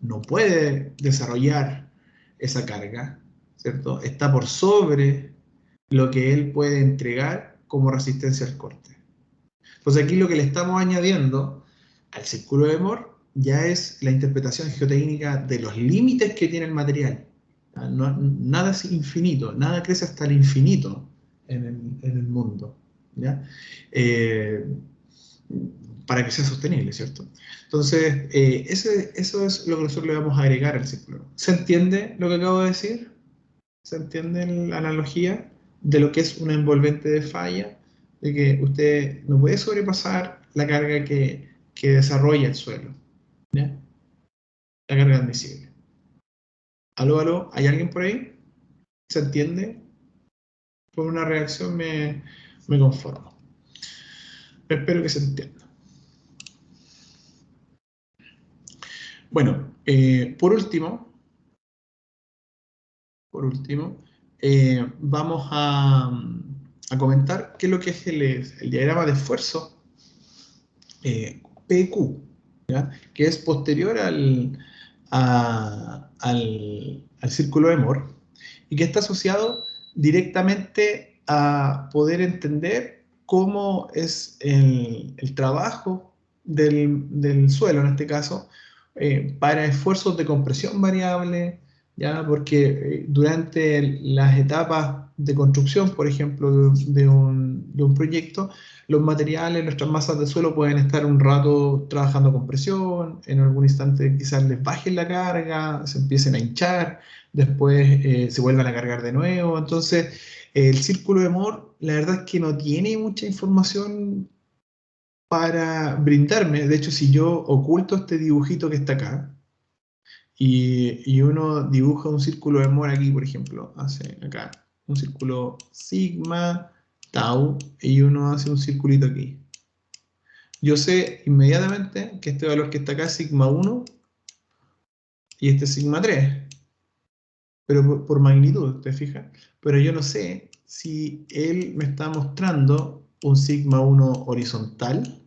no puede desarrollar esa carga, ¿cierto? Está por sobre lo que él puede entregar como resistencia al corte. Entonces aquí lo que le estamos añadiendo al círculo de Moore ya es la interpretación geotécnica de los límites que tiene el material. No, nada es infinito, nada crece hasta el infinito en el mundo, ¿ya? Para que sea sostenible, ¿cierto? Entonces, eso es lo que nosotros le vamos a agregar al círculo. ¿Se entiende lo que acabo de decir? ¿Se entiende la analogía de lo que es una envolvente de falla? De que usted no puede sobrepasar la carga que desarrolla el suelo, ¿ya? La carga admisible. ¿Aló, aló? ¿Hay alguien por ahí? ¿Se entiende? Por una reacción me conformo. Espero que se entienda. Bueno, por último, vamos a comentar qué es lo que es el diagrama de esfuerzo PQ, ¿ya? Que es posterior al círculo de Moore y que está asociado directamente a poder entender cómo es el trabajo del suelo, en este caso, para esfuerzos de compresión variable, ¿ya? Porque durante las etapas de construcción, por ejemplo, de un proyecto, los materiales, nuestras masas de suelo pueden estar un rato trabajando con presión, en algún instante quizás les bajen la carga, se empiecen a hinchar, después se vuelvan a cargar de nuevo. Entonces, el círculo de Moore, la verdad es que no tiene mucha información para brindarme. De hecho, si yo oculto este dibujito que está acá, y uno dibuja un círculo de Moore aquí, por ejemplo, hace acá un círculo sigma, tau, y uno hace un circulito aquí. Yo sé inmediatamente que este valor que está acá es sigma 1 y este es sigma 3, pero por magnitud, ¿te fijas? Pero yo no sé si él me está mostrando un sigma 1 horizontal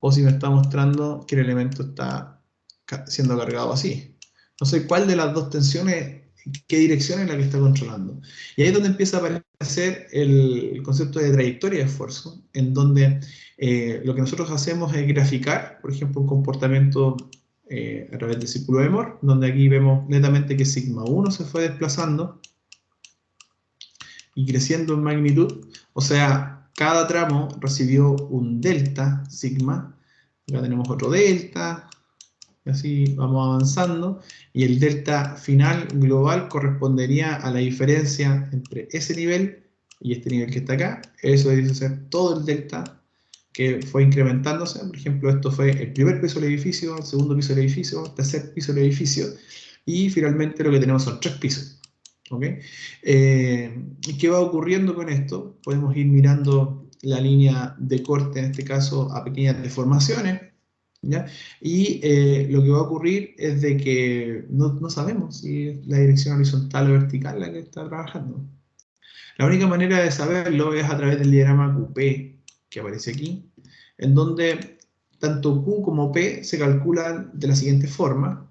o si me está mostrando que el elemento está siendo cargado así. No sé cuál de las dos tensiones, qué dirección es la que está controlando. Y ahí es donde empieza a aparecer el concepto de trayectoria de esfuerzo, en donde lo que nosotros hacemos es graficar, por ejemplo, un comportamiento a través del círculo de Moore, donde aquí vemos netamente que sigma 1 se fue desplazando y creciendo en magnitud, o sea, cada tramo recibió un delta sigma, acá tenemos otro delta, Así vamos avanzando, y el delta final global correspondería a la diferencia entre ese nivel y este nivel que está acá. Eso dice ser todo el delta que fue incrementándose. Por ejemplo, esto fue el primer piso del edificio, el segundo piso del edificio, el tercer piso del edificio, y finalmente lo que tenemos son 3 pisos. ¿Ok? ¿Y qué va ocurriendo con esto? Podemos ir mirando la línea de corte, en este caso, a pequeñas deformaciones, ¿ya? Y lo que va a ocurrir es de que no sabemos si es la dirección horizontal o vertical la que está trabajando. La única manera de saberlo es a través del diagrama QP, que aparece aquí, en donde tanto Q como P se calculan de la siguiente forma.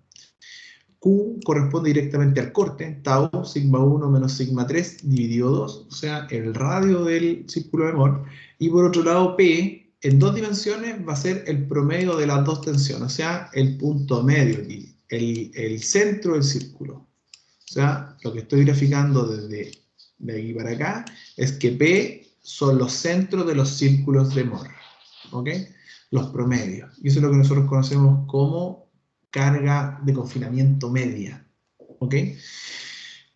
Q corresponde directamente al corte, tau, sigma 1 menos sigma 3 dividido 2, o sea, el radio del círculo de Mohr. Y por otro lado, P, en 2 dimensiones, va a ser el promedio de las 2 tensiones, o sea, el punto medio aquí, el centro del círculo. O sea, lo que estoy graficando desde de aquí para acá es que P son los centros de los círculos de Mohr, ¿ok? Los promedios. Y eso es lo que nosotros conocemos como carga de confinamiento media, ¿ok?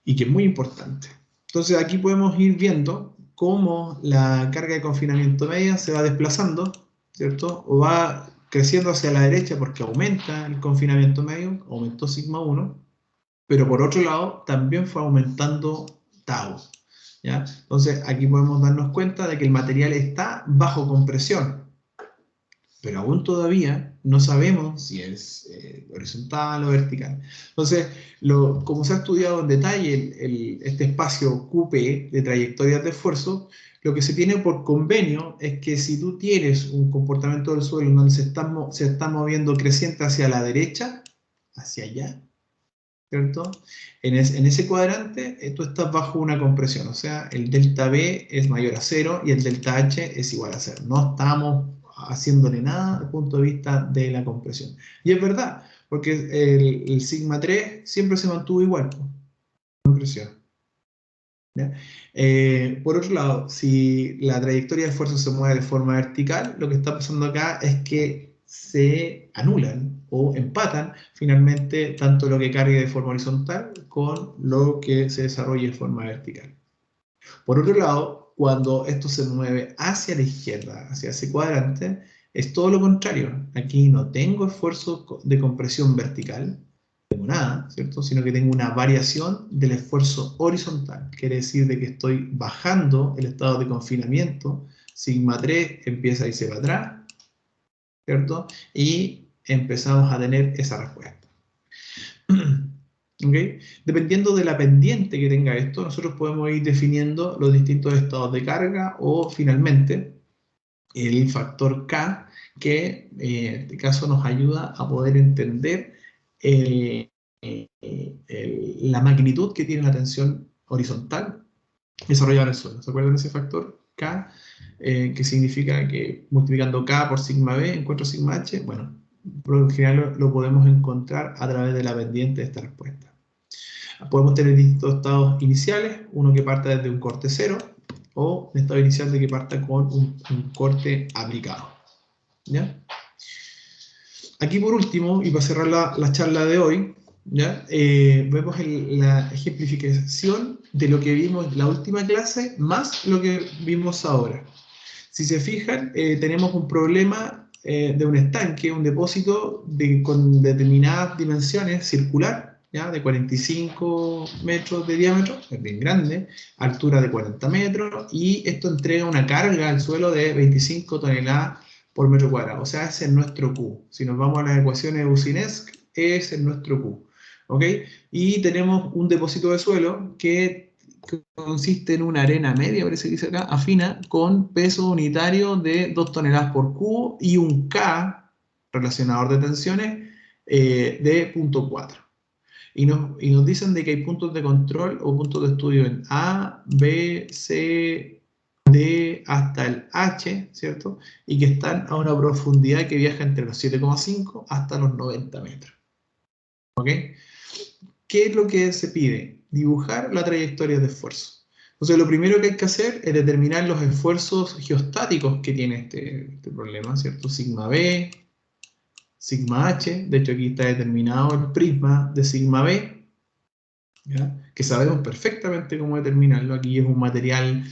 Y que es muy importante. Entonces aquí podemos ir viendo cómo la carga de confinamiento media se va desplazando, ¿cierto? O va creciendo hacia la derecha porque aumenta el confinamiento medio, aumentó sigma 1, pero por otro lado también fue aumentando tau, ¿ya? Entonces aquí podemos darnos cuenta de que el material está bajo compresión, pero aún todavía no sabemos si es horizontal o vertical. Entonces, como se ha estudiado en detalle este espacio QP de trayectorias de esfuerzo, lo que se tiene por convenio es que si tú tienes un comportamiento del suelo donde se está moviendo creciente hacia la derecha, hacia allá, ¿cierto? En ese cuadrante tú estás bajo una compresión, o sea, el delta B es mayor a 0 y el delta H es igual a 0. No estamos haciéndole nada desde el punto de vista de la compresión. Y es verdad, porque el sigma 3 siempre se mantuvo igual, no creció. ¿Ya? Por otro lado, si la trayectoria de esfuerzo se mueve de forma vertical, lo que está pasando acá es que se anulan o empatan finalmente tanto lo que cargue de forma horizontal con lo que se desarrolle de forma vertical. Por otro lado, cuando esto se mueve hacia la izquierda, hacia ese cuadrante, es todo lo contrario. Aquí no tengo esfuerzo de compresión vertical, nada, ¿cierto? Sino que tengo una variación del esfuerzo horizontal. Quiere decir de que estoy bajando el estado de confinamiento, sigma 3 empieza a irse para atrás, ¿cierto? Y empezamos a tener esa respuesta. ¿Okay? Dependiendo de la pendiente que tenga esto, nosotros podemos ir definiendo los distintos estados de carga o finalmente el factor K, que en este caso nos ayuda a poder entender la magnitud que tiene la tensión horizontal desarrollada en el suelo. ¿Se acuerdan de ese factor K? Que significa que multiplicando K por sigma B encuentro sigma H. Bueno, por lo general lo podemos encontrar a través de la pendiente de esta respuesta. Podemos tener distintos estados iniciales, uno que parta desde un corte cero, o un estado inicial de que parta con un corte aplicado. ¿Ya? Aquí por último, y para cerrar la charla de hoy, ¿ya? Vemos la ejemplificación de lo que vimos en la última clase, más lo que vimos ahora. Si se fijan, tenemos un problema de un estanque, un depósito con determinadas dimensiones, circular, ¿ya? De 45 metros de diámetro, es bien grande, altura de 40 metros, y esto entrega una carga al suelo de 25 toneladas por metro cuadrado. O sea, ese es nuestro Q. Si nos vamos a las ecuaciones de Boussinesq, ese es nuestro Q. ¿Ok? Y tenemos un depósito de suelo que consiste en una arena media, parece que dice acá, afina, con peso unitario de 2 toneladas por cubo y un K, relacionador de tensiones, de 0.4. Y nos dicen de que hay puntos de control o puntos de estudio en A, B, C, D, hasta el H, ¿cierto? Y que están a una profundidad que viaja entre los 7,5 hasta los 90 metros. ¿Ok? ¿Qué es lo que se pide? Dibujar la trayectoria de esfuerzo. Entonces, lo primero que hay que hacer es determinar los esfuerzos geostáticos que tiene este problema, ¿cierto? Sigma B, sigma h, de hecho aquí está determinado el prisma de sigma b, ¿ya? Que sabemos perfectamente cómo determinarlo. Aquí es un material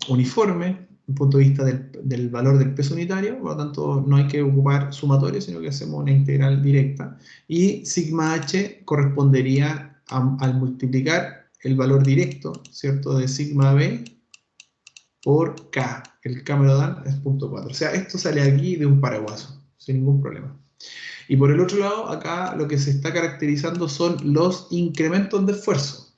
uniforme, desde el punto de vista del valor del peso unitario, por lo tanto no hay que ocupar sumatorio, sino que hacemos una integral directa. Y sigma h correspondería al multiplicar el valor directo, ¿cierto?, de sigma b por k. El k me lo dan, es 0.4. O sea, esto sale aquí de un paraguaso, sin ningún problema. Y por el otro lado, acá lo que se está caracterizando son los incrementos de esfuerzo.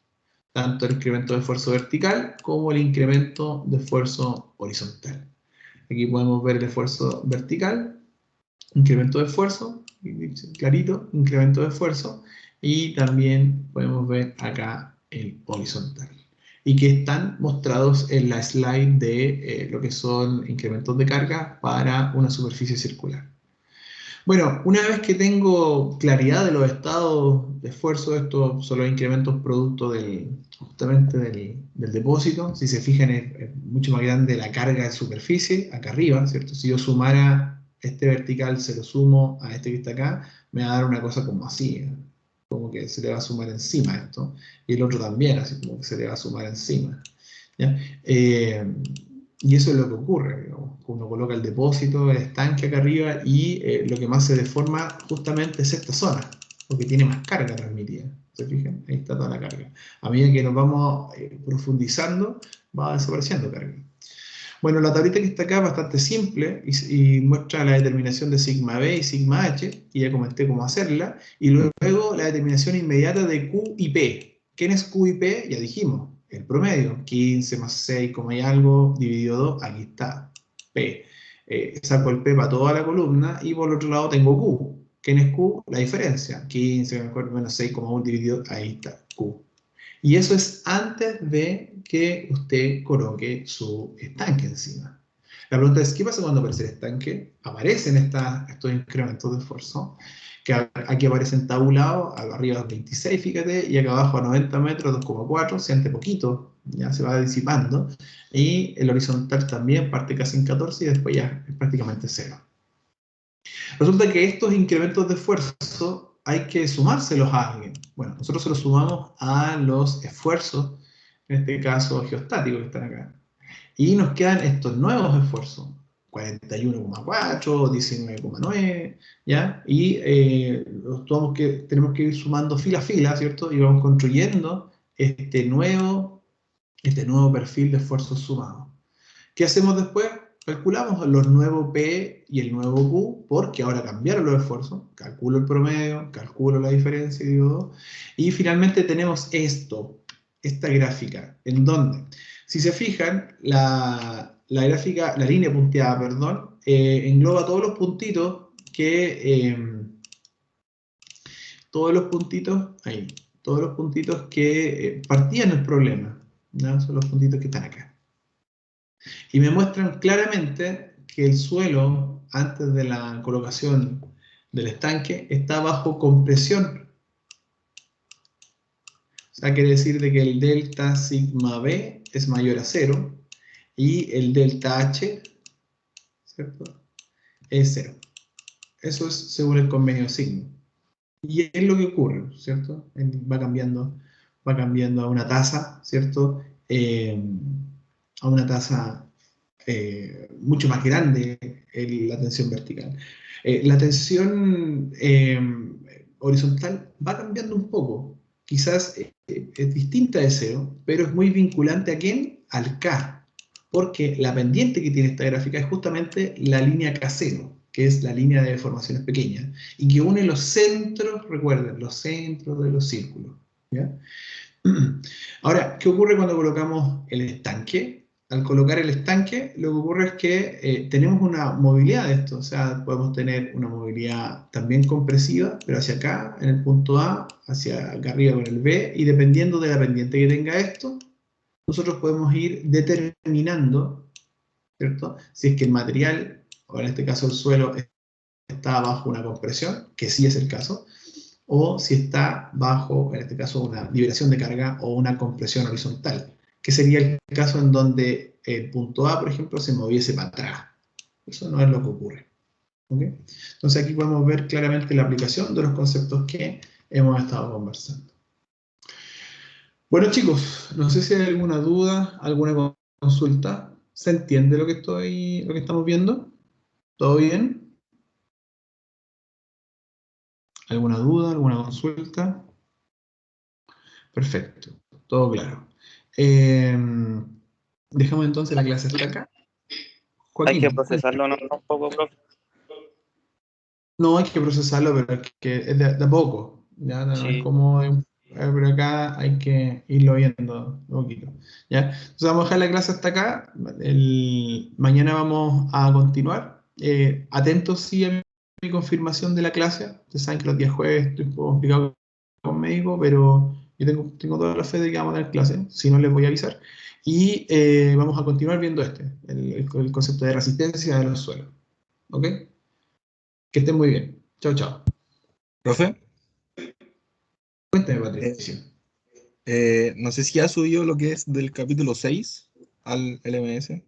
Tanto el incremento de esfuerzo vertical como el incremento de esfuerzo horizontal. Aquí podemos ver el esfuerzo vertical, incremento de esfuerzo, clarito, incremento de esfuerzo, y también podemos ver acá el horizontal. Y que están mostrados en la slide de lo que son incrementos de carga para una superficie circular. Bueno, una vez que tengo claridad de los estados de esfuerzo, estos son los incrementos producto justamente del depósito. Si se fijan, es mucho más grande la carga de superficie, acá arriba, ¿cierto? Si yo sumara este vertical, se lo sumo a este que está acá, me va a dar una cosa como así, ¿eh? Como que se le va a sumar encima esto, y el otro también, así como que se le va a sumar encima, ¿ya? Y eso es lo que ocurre, digamos. Uno coloca el depósito, el estanque acá arriba, y lo que más se deforma justamente es esta zona, porque tiene más carga transmitida. ¿Se fijan? Ahí está toda la carga. A medida que nos vamos profundizando, va desapareciendo carga. Bueno, la tablita que está acá es bastante simple y muestra la determinación de sigma b y sigma h, y ya comenté cómo hacerla, y luego la determinación inmediata de Q y P. ¿Quién es Q y P? Ya dijimos, el promedio, 15 más 6, como hay algo, dividido 2, aquí está, P. Saco el P para toda la columna, y por el otro lado tengo Q. ¿Quién es Q? La diferencia, 15 mejor, menos 6,1 dividido, ahí está, Q. Y eso es antes de que usted coloque su estanque encima. La pregunta es, ¿qué pasa cuando aparece el estanque? Aparecen estos incrementos de esfuerzo, que aquí aparecen tabulados, arriba 26, fíjate, y acá abajo a 90 metros, 2,4, siente poquito, ya se va disipando, y el horizontal también parte casi en 14 y después ya es prácticamente cero. Resulta que estos incrementos de esfuerzo hay que sumárselos a alguien. Bueno, nosotros se los sumamos a los esfuerzos, en este caso geostáticos que están acá. Y nos quedan estos nuevos esfuerzos, 41,4, 19,9, ¿ya? Y tenemos que ir sumando fila a fila, ¿cierto? Y vamos construyendo este nuevo perfil de esfuerzos sumados. ¿Qué hacemos después? Calculamos los nuevos P y el nuevo Q, porque ahora cambiaron los esfuerzos. Calculo el promedio, calculo la diferencia, digo, y finalmente tenemos esta gráfica, en donde, si se fijan, la línea punteada, perdón, engloba todos los puntitos que partían el problema, ¿no? Son los puntitos que están acá. Y me muestran claramente que el suelo, antes de la colocación del estanque, está bajo compresión. O sea, quiere decir de que el delta sigma B es mayor a 0 y el delta H, ¿cierto?, es 0. Eso es según el convenio sigma. Y es lo que ocurre, ¿cierto? Va cambiando a una tasa, ¿cierto? A una tasa mucho más grande la tensión vertical. La tensión horizontal va cambiando un poco. Quizás es distinta de 0, pero es muy vinculante ¿a quién? Al K. Porque la pendiente que tiene esta gráfica es justamente la línea K0, que es la línea de deformaciones pequeñas, y que une los centros, recuerden, los centros de los círculos, ¿ya? Ahora, ¿qué ocurre cuando colocamos el estanque? Al colocar el estanque, lo que ocurre es que tenemos una movilidad de esto, o sea, podemos tener una movilidad también compresiva, pero hacia acá, en el punto A, hacia acá arriba con el B, y dependiendo de la pendiente que tenga esto, nosotros podemos ir determinando, ¿cierto?, si es que el material, o en este caso el suelo, está bajo una compresión, que sí es el caso, o si está bajo, en este caso, una liberación de carga o una compresión horizontal, que sería el caso en donde el punto A, por ejemplo, se moviese para atrás. Eso no es lo que ocurre. ¿Ok? Entonces aquí podemos ver claramente la aplicación de los conceptos que hemos estado conversando. Bueno, chicos, no sé si hay alguna duda, alguna consulta. ¿Se entiende lo que estamos viendo? ¿Todo bien? ¿Alguna duda, alguna consulta? Perfecto, todo claro. Dejamos entonces la clase hasta acá. Hay que Joaquín, procesarlo, ¿no? Un poco, profe. no hay que procesarlo, pero es que es de a poco. Ya no es Sí. como pero acá hay que irlo viendo un poquito. ¿Ya? Entonces vamos a dejar la clase hasta acá. Mañana vamos a continuar. Atentos sí a mi confirmación de la clase. Ustedes saben que los días jueves estoy un poco complicado con médico, pero yo tengo toda la fe de que vamos a tener clase. Si no, les voy a avisar. Y vamos a continuar viendo el concepto de resistencia de los suelos. ¿Ok? Que estén muy bien. Chao, chao. Profe, Cuéntame, eh, Patricio. no sé si ha subido lo que es del capítulo 6 al LMS.